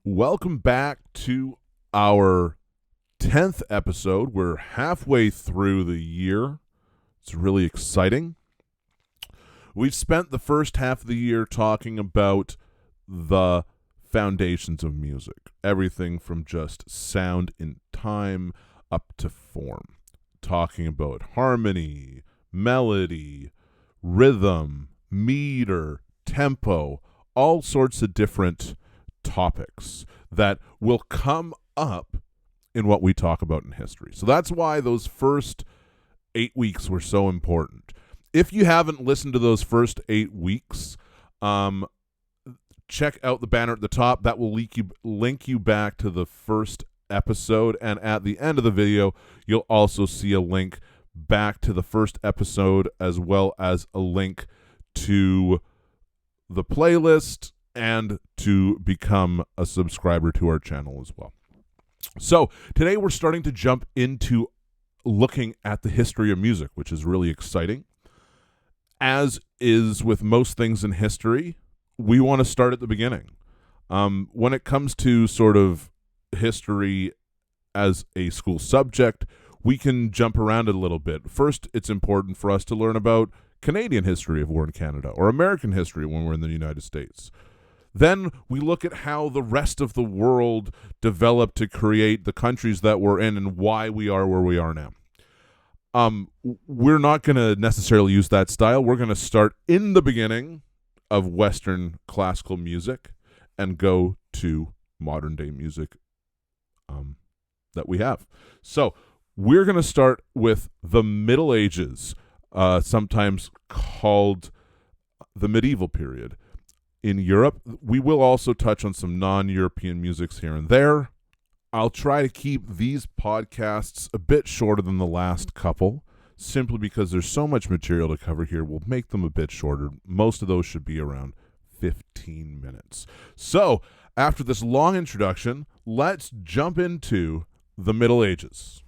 Welcome back to our 10th episode. We're halfway through the year. It's really exciting. We've spent the first half of the year talking about the foundations of music, everything from just sound in time up to form, talking about harmony, melody, rhythm, meter, tempo, all sorts of different topics that will come up in what we talk about in history. So that's why those first 8 weeks were so important. If you haven't listened to those first 8 weeks, check out the banner at the top. That will link you back to the first episode, and at the end of the video, you'll also see a link back to the first episode, as well as a link to the playlist and to become a subscriber to our channel as well. So today we're starting to jump into looking at the history of music, which is really exciting. As is with most things in history, we want to start at the beginning. When it comes to sort of history as a school subject, we can jump around it a little bit. First, it's important for us to learn about Canadian history if we're in Canada, or American history when we're in the United States. Then we look at how the rest of the world developed to create the countries that we're in and why we are where we are now. We're not going to necessarily use that style. We're going to start in the beginning of Western classical music and go to modern day music that we have. So we're going to start with the Middle Ages, sometimes called the medieval period. In Europe, we will also touch on some non-European musics here and there. I'll try to keep these podcasts a bit shorter than the last couple, simply because there's so much material to cover here. We'll make them a bit shorter. Most of those should be around 15 minutes. So, after this long introduction, let's jump into the Middle Ages.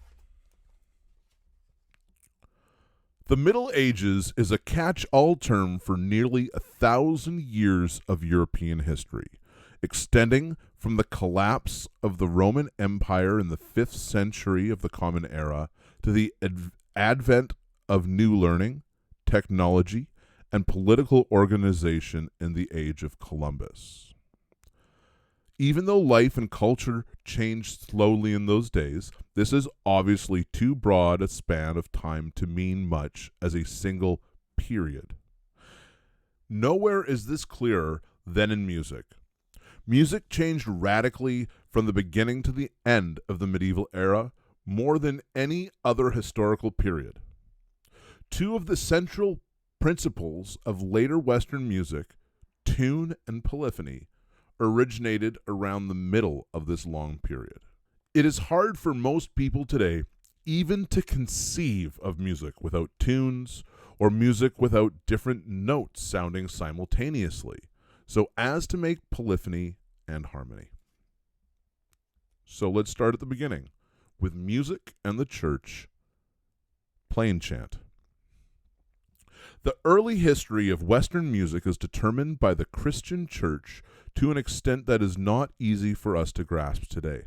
The Middle Ages is a catch-all term for nearly 1,000 years of European history, extending from the collapse of the Roman Empire in the 5th century of the Common Era to the advent of new learning, technology, and political organization in the age of Columbus. Even though life and culture changed slowly in those days, this is obviously too broad a span of time to mean much as a single period. Nowhere is this clearer than in music. Music changed radically from the beginning to the end of the medieval era, more than any other historical period. Two of the central principles of later Western music, tune and polyphony, originated around the middle of this long period. It is hard for most people today even to conceive of music without tunes or music without different notes sounding simultaneously, so as to make polyphony and harmony. So let's start at the beginning with music and the church, Plainchant. The early history of Western music is determined by the Christian church to an extent that is not easy for us to grasp today.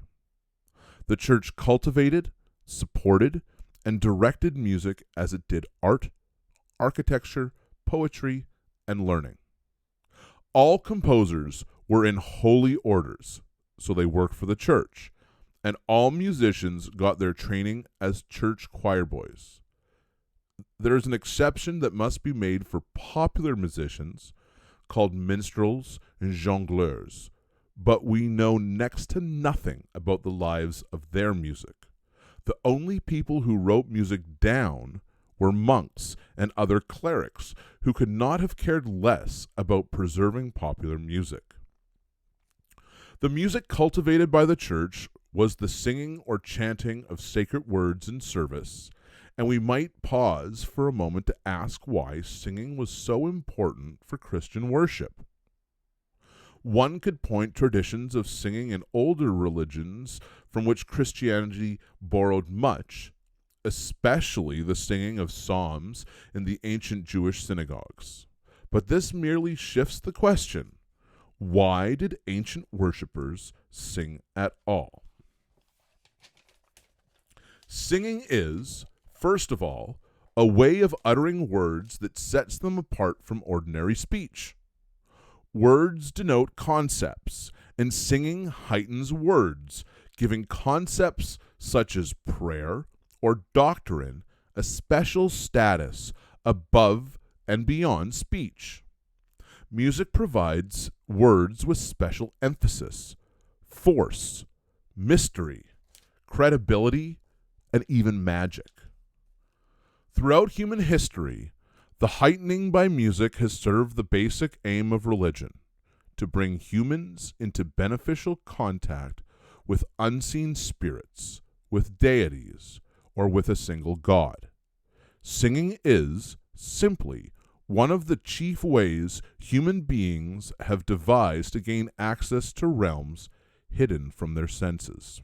The church cultivated, supported, and directed music as it did art, architecture, poetry, and learning. All composers were in holy orders, so they worked for the church, and all musicians got their training as church choir boys. There is an exception that must be made for popular musicians called minstrels and jongleurs, but we know next to nothing about the lives of their music. The only people who wrote music down were monks and other clerics who could not have cared less about preserving popular music. The music cultivated by the church was the singing or chanting of sacred words in service, and we might pause for a moment to ask why singing was so important for Christian worship. One could point traditions of singing in older religions from which Christianity borrowed much, especially the singing of psalms in the ancient Jewish synagogues. But this merely shifts the question, Why did ancient worshippers sing at all? Singing is, first of all, a way of uttering words that sets them apart from ordinary speech. Words denote concepts, and singing heightens words, giving concepts such as prayer or doctrine a special status above and beyond speech. Music provides words with special emphasis, force, mystery, credibility, and even magic. Throughout human history, the heightening by music has served the basic aim of religion, to bring humans into beneficial contact with unseen spirits, with deities, or with a single God. Singing is, simply, one of the chief ways human beings have devised to gain access to realms hidden from their senses.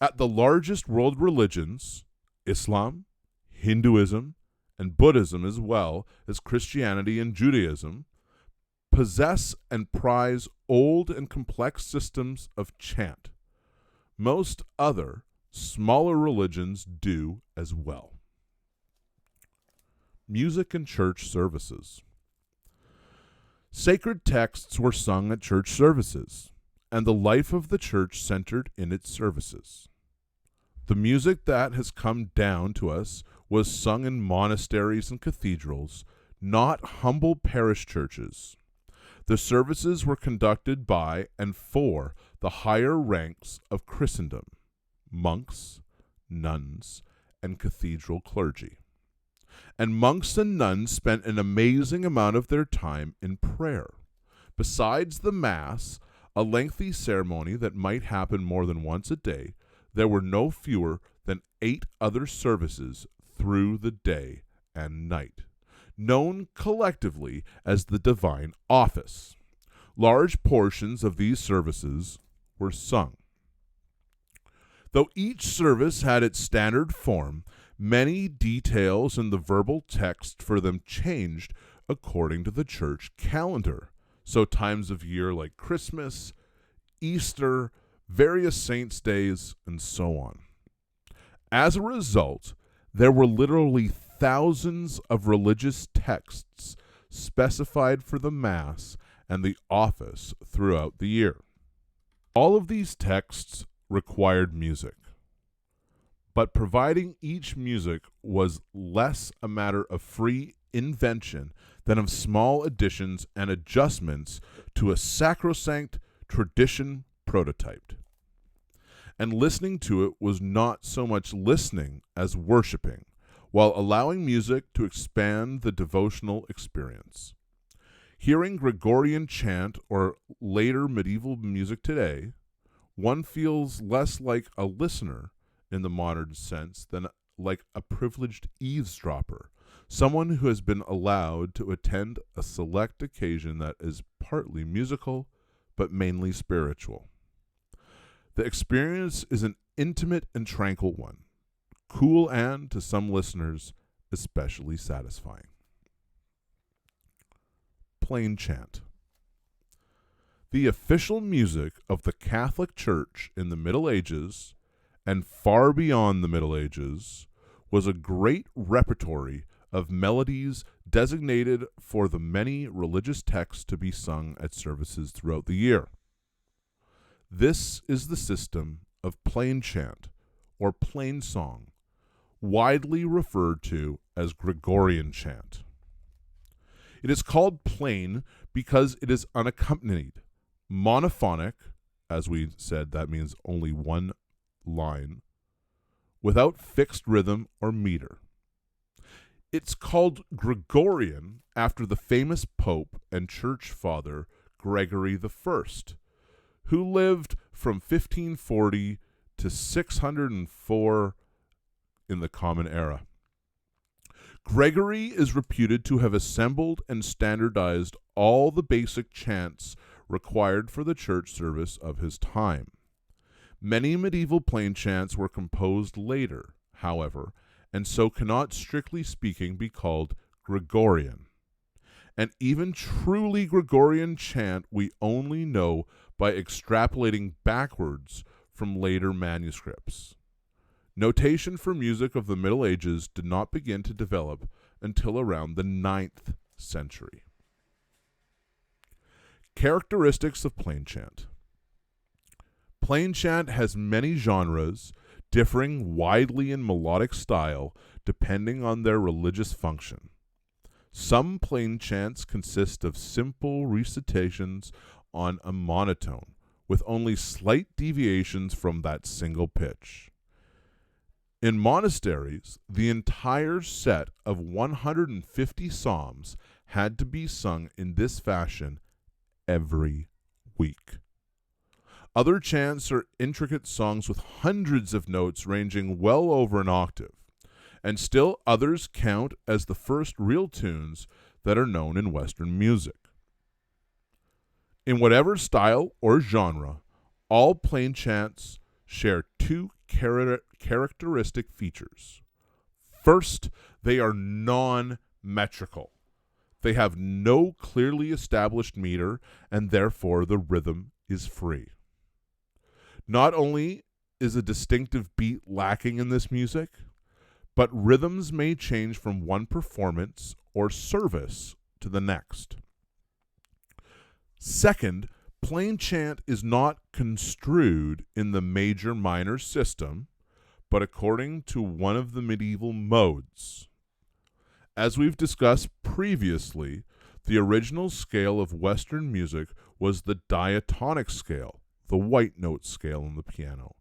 At the largest world religions, Islam, Hinduism, and Buddhism, as well as Christianity and Judaism, possess and prize old and complex systems of chant. Most other, smaller religions do as well. Music in church services. Sacred texts were sung at church services, and the life of the church centered in its services. The music that has come down to us was sung in monasteries and cathedrals, not humble parish churches. The services were conducted by and for the higher ranks of Christendom, monks, nuns, and cathedral clergy. And monks and nuns spent an amazing amount of their time in prayer. Besides the Mass, a lengthy ceremony that might happen more than once a day, there were no fewer than 8 other services through the day and night, known collectively as the Divine Office. Large portions of these services were sung. Though each service had its standard form, many details in the verbal text for them changed according to the church calendar. So times of year like Christmas, Easter, various saints' days, and so on. As a result, there were literally thousands of religious texts specified for the Mass and the office throughout the year. All of these texts required music, but providing each music was less a matter of free invention than of small additions and adjustments to a sacrosanct tradition prototyped. And listening to it was not so much listening as worshiping, while allowing music to expand the devotional experience. Hearing Gregorian chant or later medieval music today, one feels less like a listener in the modern sense than like a privileged eavesdropper, someone who has been allowed to attend a select occasion that is partly musical but mainly spiritual. The experience is an intimate and tranquil one, cool and, to some listeners, especially satisfying. Plainchant. The official music of the Catholic Church in the Middle Ages and far beyond the Middle Ages was a great repertory of melodies designated for the many religious texts to be sung at services throughout the year. This is the system of plainchant or plain song, widely referred to as Gregorian chant. It is called plain because it is unaccompanied, monophonic, as we said, that means only one line, without fixed rhythm or meter. It's called Gregorian after the famous pope and church father Gregory I, who lived from 1540 to 604 in the Common Era. Gregory is reputed to have assembled and standardized all the basic chants required for the church service of his time. Many medieval plain chants were composed later, however, and so cannot strictly speaking be called Gregorian. and even truly Gregorian chant we only know by extrapolating backwards from later manuscripts. Notation for music of the Middle Ages did not begin to develop until around the 9th century. Characteristics of Plainchant. Plainchant has many genres, differing widely in melodic style depending on their religious function. Some plainchants consist of simple recitations on a monotone, with only slight deviations from that single pitch. In monasteries, the entire set of 150 psalms had to be sung in this fashion every week. Other chants are intricate songs with hundreds of notes ranging well over an octave, and still others count as the first real tunes that are known in Western music. In whatever style or genre, all plainchants share two characteristic features. First, they are non-metrical. They have no clearly established meter, and therefore the rhythm is free. Not only is a distinctive beat lacking in this music, but rhythms may change from one performance or service to the next. Second, plainchant is not construed in the major-minor system, but according to one of the medieval modes. As we've discussed previously, the original scale of Western music was the diatonic scale, the white note scale on the piano,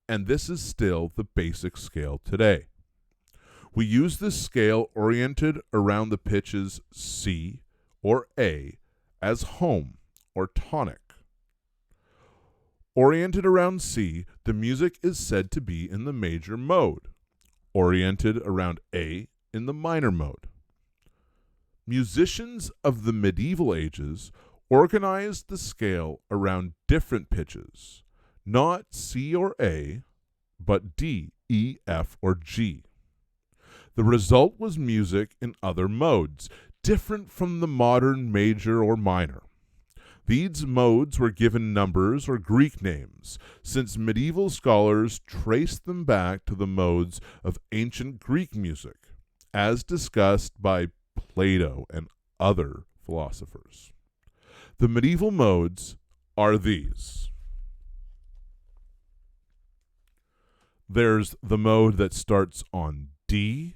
and this is still the basic scale today. We use this scale oriented around the pitches C or A as home or tonic. Oriented around C, the music is said to be in the major mode. Oriented around A, in the minor mode. Musicians of the medieval ages organized the scale around different pitches, not C or A, but D, E, F, or G. The result was music in other modes, different from the modern major or minor. These modes were given numbers or Greek names, since medieval scholars traced them back to the modes of ancient Greek music, as discussed by Plato and other philosophers. The medieval modes are these. There's the mode that starts on D,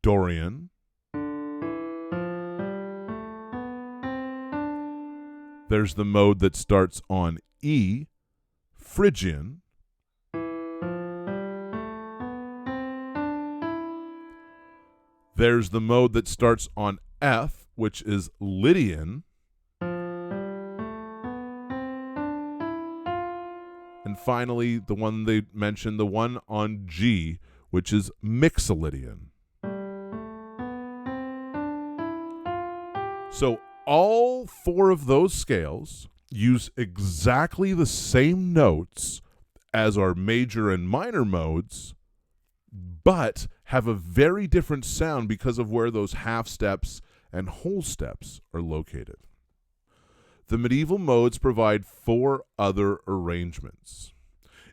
Dorian. There's the mode that starts on E, Phrygian. There's the mode that starts on F, which is Lydian. And finally, the one they mentioned, the one on G, which is Mixolydian. So all four of those scales use exactly the same notes as our major and minor modes, but have a very different sound because of where those half steps and whole steps are located. The medieval modes provide four other arrangements.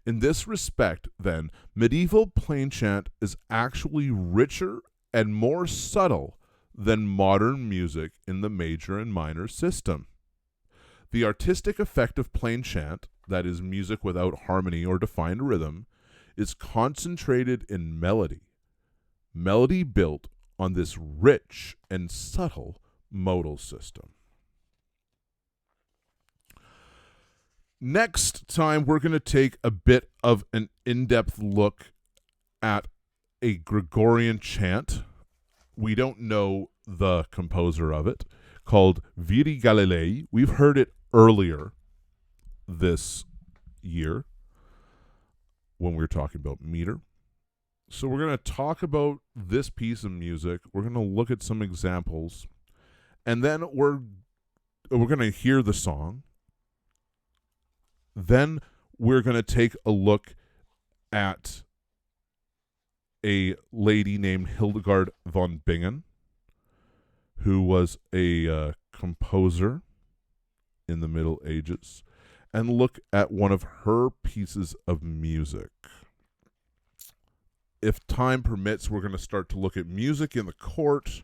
In this respect, then, medieval plainchant is actually richer and more subtle than modern music in the major and minor system. The artistic effect of plainchant, that is music without harmony or defined rhythm, is concentrated in melody. Melody built on this rich and subtle modal system. Next time, we're going to take a bit of an in-depth look at a Gregorian chant. We don't know the composer of it, called Viri Galilei. We've heard it earlier this year when we were talking about meter. So we're going to talk about this piece of music. We're going to look at some examples, and then we're going to hear the song. Then we're going to take a look at a lady named Hildegard von Bingen, who was a composer in the Middle Ages, and look at one of her pieces of music. If time permits, we're going to start to look at music in the court,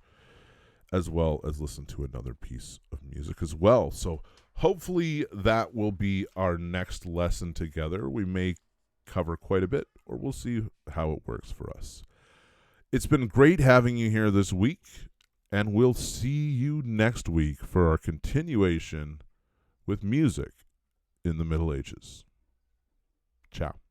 as well as listen to another piece of music as well. So hopefully that will be our next lesson together. We may cover quite a bit, or we'll see how it works for us. It's been great having you here this week, and we'll see you next week for our continuation with music in the Middle Ages. Ciao.